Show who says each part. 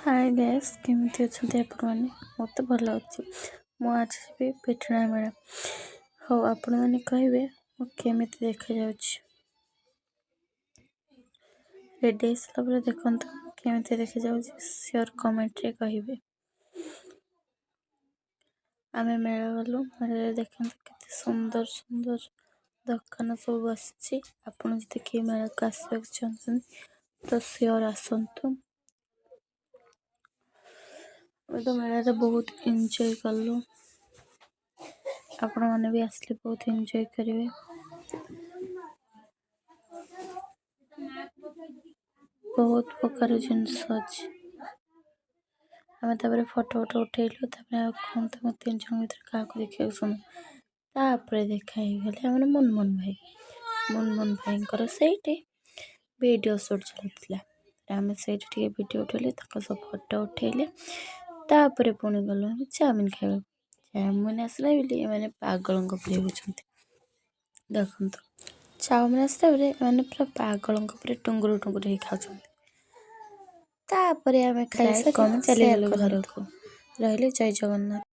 Speaker 1: Hi guys केମିତି ଅଛନ୍ତି ଆପଣମାନେ ମୋତେ ଭଲ ଅଛି ମୁଁ ଆଜି ଯିବି ପିଠଣା ମେଳା ହଉ ଆପଣମାନେ କହିବେ ମୁଁ କେମିତି ଦେଖାଯାଉଛି ରେଡ଼ି ଆସିଲା ପରେ ଦେଖନ୍ତୁ କେମିତି ଦେଖାଯାଉଛି ସିଓର କମେଣ୍ଟରେ କହିବେ ଆମେ ମେଳା ଗଲୁ ମେଳାରେ ଦେଖନ୍ତୁ କେତେ ସୁନ୍ଦର ସୁନ୍ଦର ଦୋକାନ ସବୁ ବସିଛି ଆପଣ ଯଦି କିଏ ମେଳାକୁ ଆସିବାକୁ ଚାହୁଁଛନ୍ତି ତ ସିଓର ଆସନ୍ତୁ तो मेला बहुत एंजॉय कलु आपण मैंने भी आसले बहुत एंजॉय करेंगे बहुत प्रकार जिनस अच्छे आम फोटो उठेलु तीन जन भर क्या देखा सुन देखा गले मुनमुन भाई से वीडियो शूट चलता आम से वीडियो उठेले सब फोटो उठेले तापर पुणी गलु चाउमिन खाइबा चाउमिन आसला मैंने पागल देखु चाउमिन आसला मैंने पूरा पागल टुंगुर टुंगुर खाऊँ आम खाई चली गलु घर को रही जय जगन्नाथ।